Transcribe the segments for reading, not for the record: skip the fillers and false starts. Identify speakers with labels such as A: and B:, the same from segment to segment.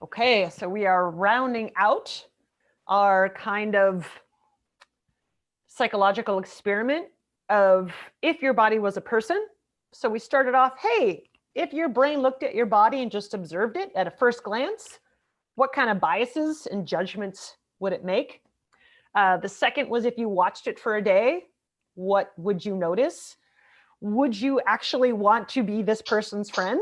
A: Okay, so we are rounding out our kind of psychological experiment of if your body was a person. So we started off, hey, if your brain looked at your body and just observed it at a first glance, what kind of biases and judgments would it make? The second was if you watched it for a day, what would you notice? Would you actually want to be this person's friend?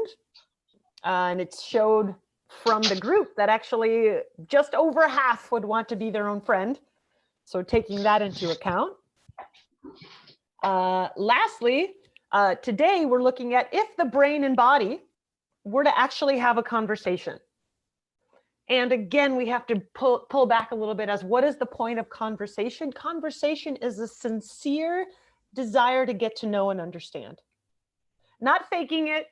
A: And it showed from the group that actually just over half would want to be their own friend. So taking that into account. Lastly, today we're looking at if the brain and body were to actually have a conversation. And again, we have to pull back a little bit as what is the point of conversation? Conversation is a sincere desire to get to know and understand. Not faking it,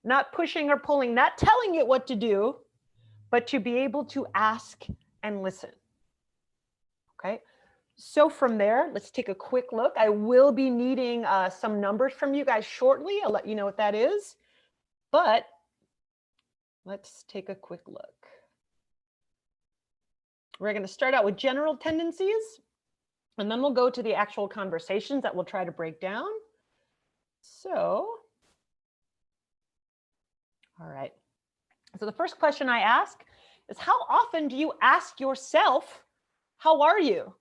A: not pushing or pulling, not telling it what to do, but to be able to ask and listen. Okay, so from there, let's take a quick look. I will be needing some numbers from you guys shortly. I'll let you know what that is, but let's take a quick look. We're going to start out with general tendencies, and then we'll go to the actual conversations that we'll try to break down. So, all right. So the first question I ask is, how often do you ask yourself, how are you?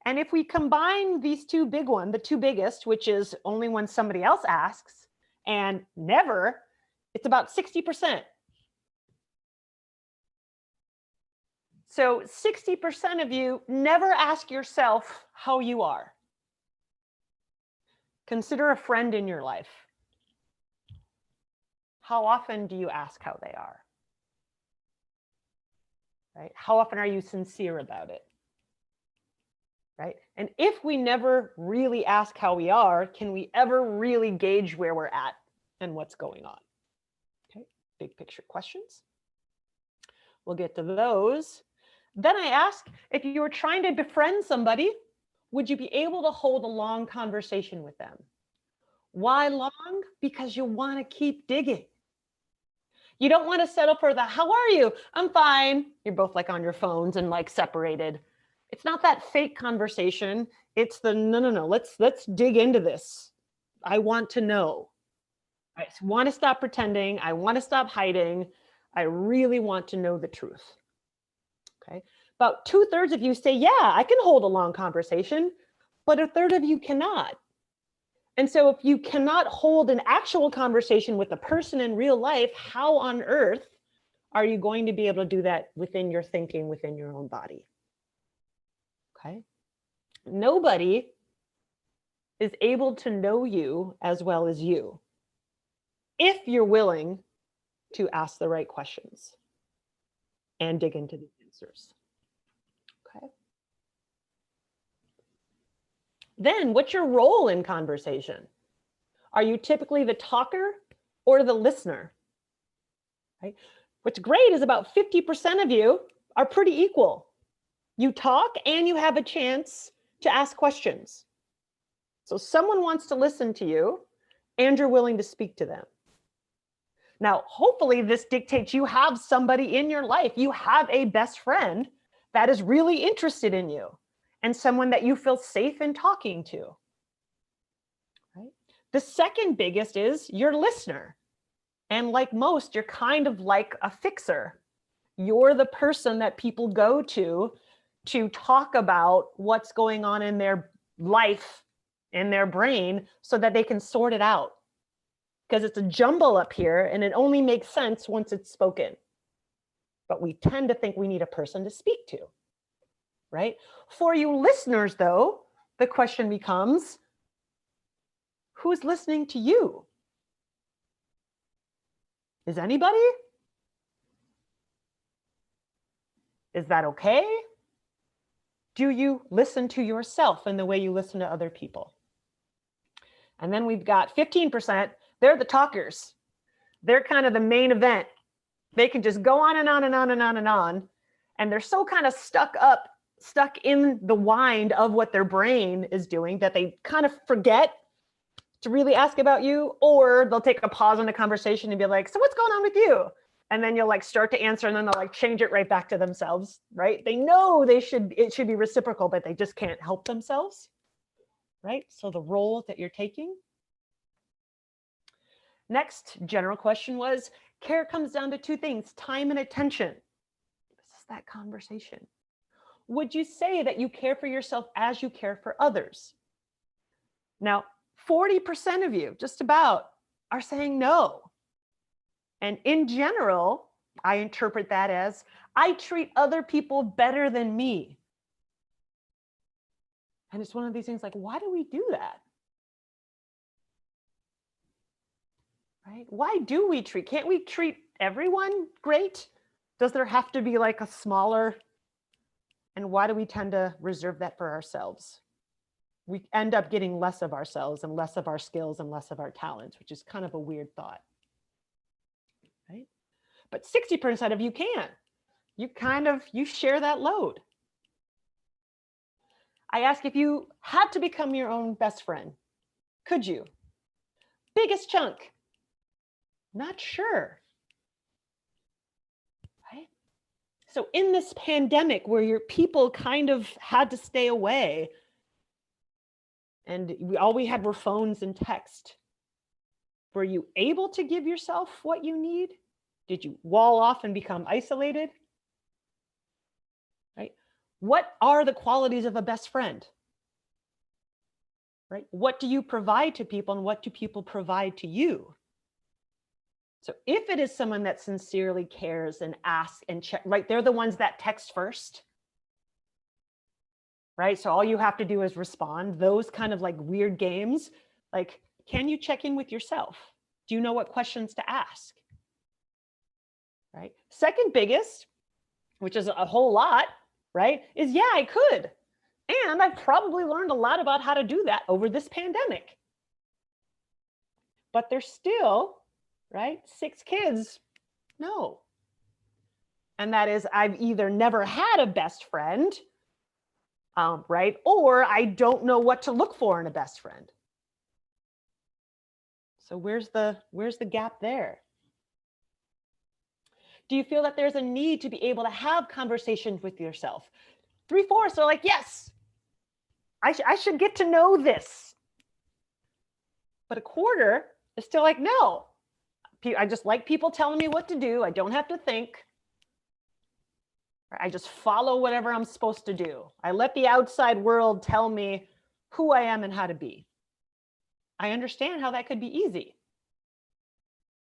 A: And if we combine these two big ones, the two biggest, which is only when somebody else asks and never, it's about 60%. So 60% of you never ask yourself how you are. Consider a friend in your life. How often do you ask how they are? Right? How often are you sincere about it? Right? And if we never really ask how we are, can we ever really gauge where we're at and what's going on? Okay, big picture questions. We'll get to those. Then I ask, if you were trying to befriend somebody, would you be able to hold a long conversation with them? Why long? Because you want to keep digging. You don't want to settle for the, how are you? I'm fine. You're both like on your phones and like separated. It's not that fake conversation. It's the, no, let's dig into this. I want to know. I want to stop pretending. I want to stop hiding. I really want to know the truth. Okay. About 2/3 of you say, yeah, I can hold a long conversation, but 1/3 of you cannot. And so if you cannot hold an actual conversation with a person in real life, how on earth are you going to be able to do that within your thinking, within your own body? Okay. Nobody is able to know you as well as you if you're willing to ask the right questions and dig into the answers. Okay. Then what's your role in conversation? Are you typically the talker or the listener? Right? What's great is about 50% of you are pretty equal. You talk and you have a chance to ask questions. So someone wants to listen to you and you're willing to speak to them. Now, hopefully this dictates you have somebody in your life. You have a best friend that is really interested in you and someone that you feel safe in talking to. Right? The second biggest is your listener. And like most, you're kind of like a fixer. You're the person that people go to talk about what's going on in their life, in their brain, so that they can sort it out. Because it's a jumble up here and it only makes sense once it's spoken. But we tend to think we need a person to speak to, right? For you listeners, though, the question becomes, who's listening to you? Is anybody? Is that okay? Do you listen to yourself in the way you listen to other people? And then we've got 15%. They're the talkers. They're kind of the main event. They can just go on and on and on and on and on. And they're so kind of stuck in the wind of what their brain is doing that they kind of forget to really ask about you, or they'll take a pause in the conversation and be like, so what's going on with you? And then you'll like start to answer and then they'll like change it right back to themselves, right? They know it should be reciprocal, but they just can't help themselves, right? So the role that you're taking. Next general question was, care comes down to two things, time and attention. This is that conversation. Would you say that you care for yourself as you care for others? Now, 40% of you, just about, are saying no. And in general, I interpret that as, I treat other people better than me. And it's one of these things like, why do we do that? Right? Why do we can't we treat everyone great? Does there have to be like a smaller, and why do we tend to reserve that for ourselves? We end up getting less of ourselves and less of our skills and less of our talents, which is kind of a weird thought. Right? But 60% of you can. You share that load. I ask, if you had to become your own best friend, could you? Biggest chunk. Not sure. Right? So in this pandemic where your people kind of had to stay away and all we had were phones and text, were you able to give yourself what you need? Did you wall off and become isolated? Right? What are the qualities of a best friend? Right? What do you provide to people and what do people provide to you? So if it is someone that sincerely cares and asks and check, right? They're the ones that text first. Right? So all you have to do is respond. Those kind of like weird games, like, can you check in with yourself? Do you know what questions to ask? Right? Second biggest, which is a whole lot, right? Is yeah, I could. And I've probably learned a lot about how to do that over this pandemic. But there's still, right? 6 kids, no. And that is, I've either never had a best friend, right? Or I don't know what to look for in a best friend. So where's the gap there? Do you feel that there's a need to be able to have conversations with yourself? 3/4 are like, yes, I should get to know this. But 1/4 is still like, no, I just like people telling me what to do. I don't have to think. I just follow whatever I'm supposed to do. I let the outside world tell me who I am and how to be. I understand how that could be easy.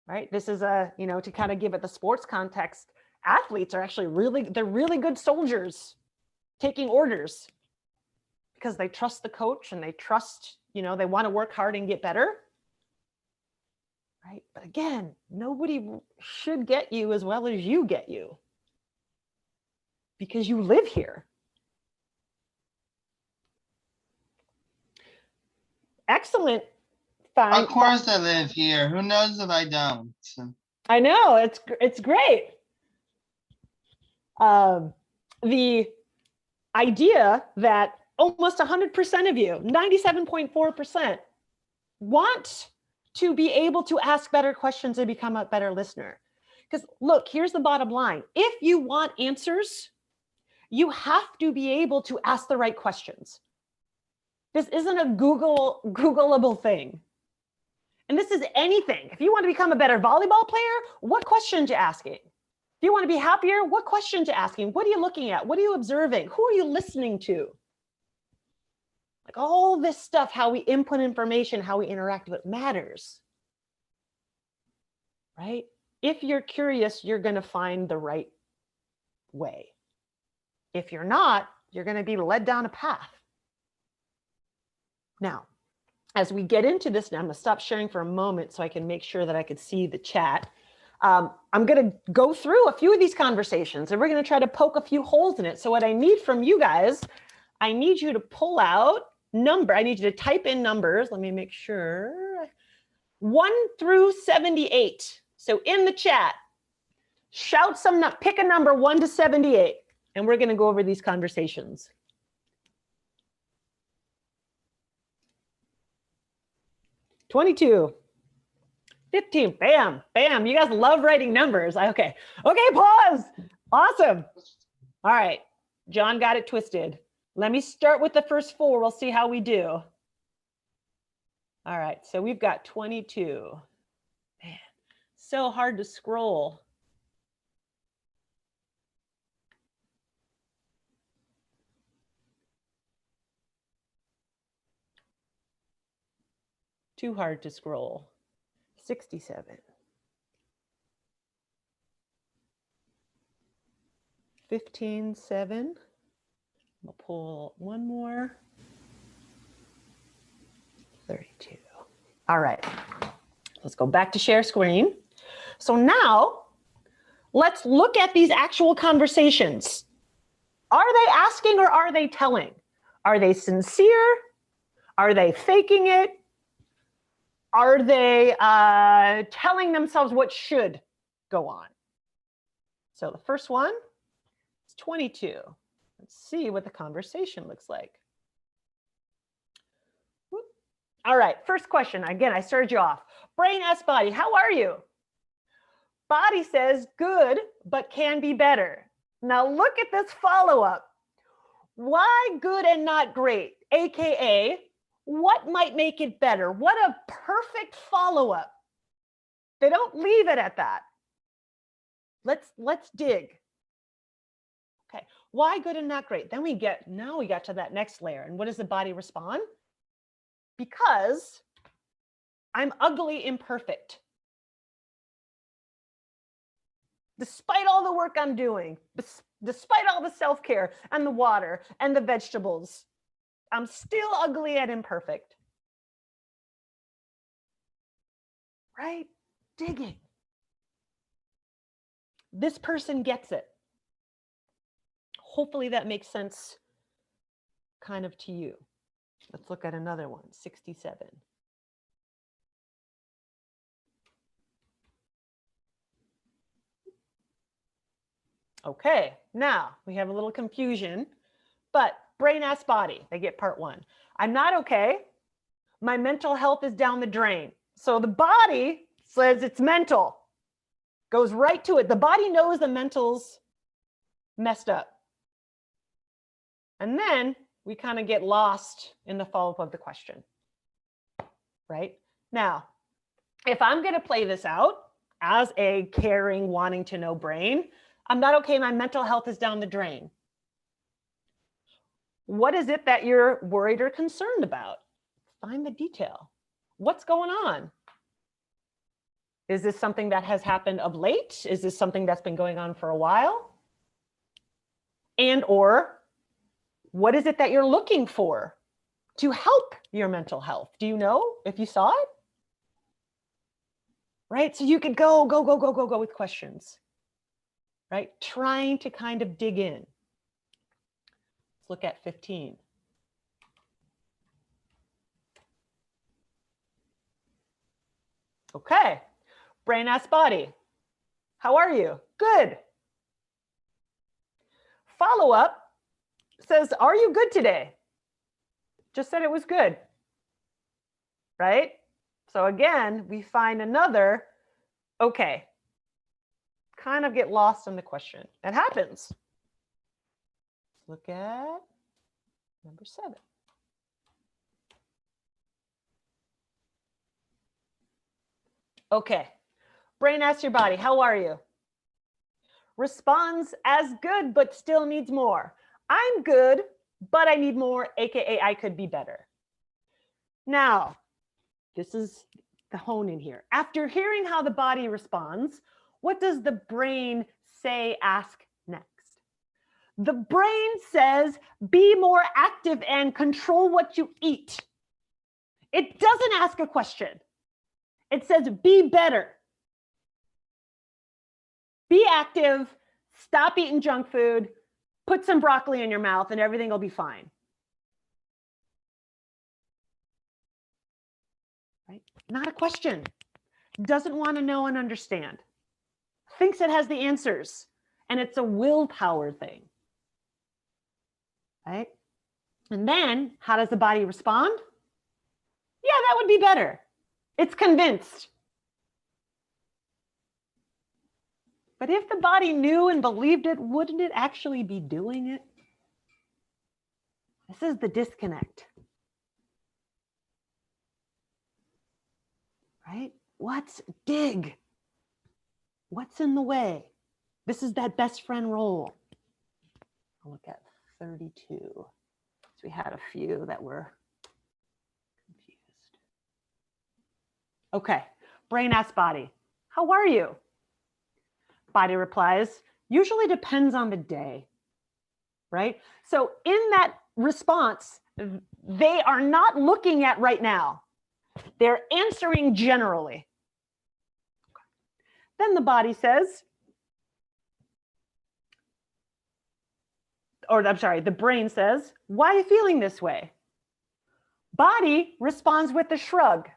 A: Right? This is to kind of give it the sports context, athletes are actually they're really good soldiers taking orders because they trust the coach and they trust, they want to work hard and get better. Right? But again, nobody should get you as well as you get you because you live here. Excellent. Fine.
B: Of course I live here. Who knows if I don't?
A: I know, it's great. The idea that almost 100% of you, 97.4%, want to be able to ask better questions and become a better listener. Because look, here's the bottom line. If you want answers, you have to be able to ask the right questions. This isn't a Googleable thing. And this is anything. If you want to become a better volleyball player, what questions are you asking? If you want to be happier, what questions are you asking? What are you looking at? What are you observing? Who are you listening to? Like all this stuff, how we input information, how we interact with it matters. Right? If you're curious, you're going to find the right way. If you're not, you're going to be led down a path. Now, as we get into this, now I'm going to stop sharing for a moment so I can make sure that I could see the chat. I'm going to go through a few of these conversations and we're going to try to poke a few holes in it. So what I need from you guys, I need you to pull out I need you to type in numbers. Let me make sure. 1 through 78. So in the chat, shout pick a number 1 to 78, and we're going to go over these conversations. 22, 15. Bam, bam. You guys love writing numbers. Okay. Okay, pause. Awesome. All right. John got it twisted. Let me start with the first 4. We'll see how we do. All right. So we've got 22. Man, so hard to scroll. Too hard to scroll. 67. 15, 7. We'll pull one more. 32. All right. Let's go back to share screen. So now let's look at these actual conversations. Are they asking or are they telling? Are they sincere? Are they faking it? Are they telling themselves what should go on? So the first one is 22. Let's see what the conversation looks like. Whoop. All right, first question. Again, I started you off. Brain asks body, how are you? Body says, good, but can be better. Now look at this follow-up. Why good and not great? AKA, what might make it better? What a perfect follow-up. They don't leave it at that. Let's dig. Okay, why good and not great? Then now we got to that next layer. And what does the body respond? Because I'm ugly imperfect. Despite all the work I'm doing, despite all the self-care and the water and the vegetables, I'm still ugly and imperfect. Right? Digging. This person gets it. Hopefully that makes sense kind of to you. Let's look at another one, 67. Okay, now we have a little confusion, but brain asks body, they get part 1. I'm not okay. My mental health is down the drain. So the body says it's mental, goes right to it. The body knows the mental's messed up. And then we kind of get lost in the follow-up of the question, right? Now, if I'm going to play this out as a caring, wanting to know brain, I'm not okay, my mental health is down the drain. What is it that you're worried or concerned about? Find the detail. What's going on? Is this something that has happened of late? Is this something that's been going on for a while? And or what is it that you're looking for to help your mental health? Do you know if you saw it? Right? So you could go with questions, right? Trying to kind of dig in. Let's look at 15. Okay. Brain asks body, how are you? Good. Follow up says, are you good today? Just said it was good, right? So again, we find another, okay, kind of get lost in the question. It happens. Let's look at number 7. Okay, brain asks your body, how are you? Responds as good, but still needs more. I'm good, but I need more, AKA I could be better. Now, this is the hone in here. After hearing how the body responds, what does the brain say, ask next? The brain says, be more active and control what you eat. It doesn't ask a question. It says, be better. Be active, stop eating junk food, put some broccoli in your mouth and everything will be fine. Right? Not a question. Doesn't want to know and understand. Thinks it has the answers. And it's a willpower thing. Right? And then how does the body respond? Yeah, that would be better. It's convinced. But if the body knew and believed it, wouldn't it actually be doing it? This is the disconnect. Right? What's dig? What's in the way? This is that best friend role. I'll look at 32. So we had a few that were confused. Okay, brain asks body, how are you? Body replies, usually depends on the day, right? So in that response, they are not looking at right now. They're answering generally. Then the body says, or I'm sorry, the brain says, why are you feeling this way? Body responds with a shrug.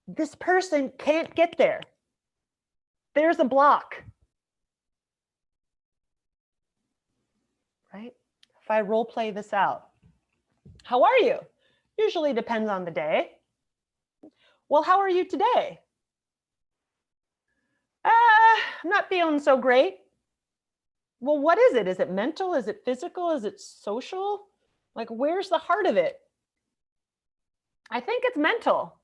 A: This person can't get there. There's a block. Right? If I role play this out, how are you? Usually depends on the day. Well, how are you today? I'm not feeling so great. Well, what is it? Is it mental? Is it physical? Is it social? Like, where's the heart of it? I think it's mental.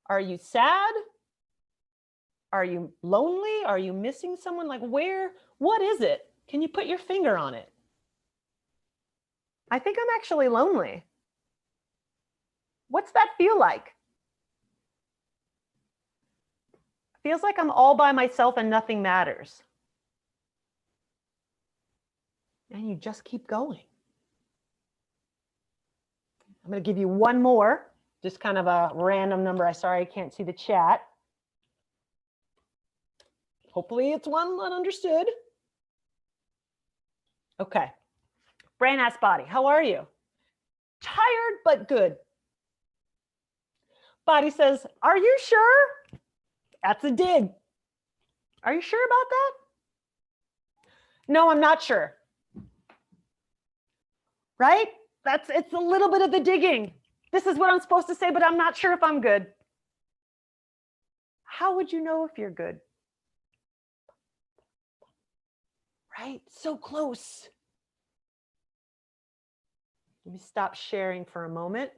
A: Are you sad? Are you lonely? Are you missing someone? Like, what is it? Can you put your finger on it? I think I'm actually lonely. What's that feel like? Feels like I'm all by myself and nothing matters. And you just keep going. I'm going to give you one more, just kind of a random number. I'm sorry, I can't see the chat. Hopefully it's one that understood. Okay. Brain asks body, how are you? Tired, but good. Body says, are you sure? That's a dig. Are you sure about that? No, I'm not sure. Right? It's a little bit of the digging. This is what I'm supposed to say, but I'm not sure if I'm good. How would you know if you're good? Right? So close. Let me stop sharing for a moment.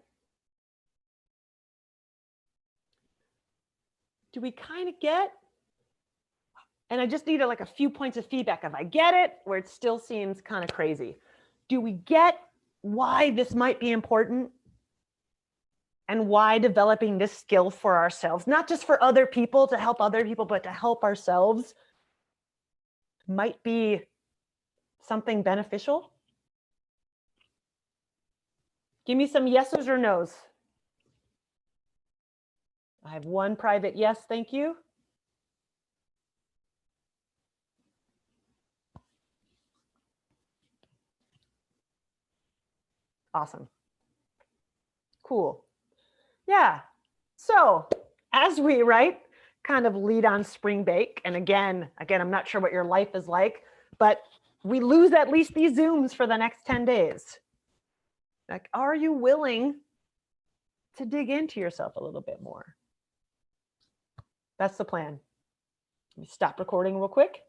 A: Do we kind of get? And I just need like a few points of feedback if I get it, where it still seems kind of crazy. Do we get why this might be important? And why developing this skill for ourselves, not just for other people, to help other people, but to help ourselves, might be something beneficial? Give me some yeses or nos. I have one private yes, thank you. Awesome. Cool. Yeah. So as we, kind of lead on spring break, and again, I'm not sure what your life is like, but we lose at least these Zooms for the next 10 days. Like, are you willing to dig into yourself a little bit more? That's the plan. Let me stop recording real quick.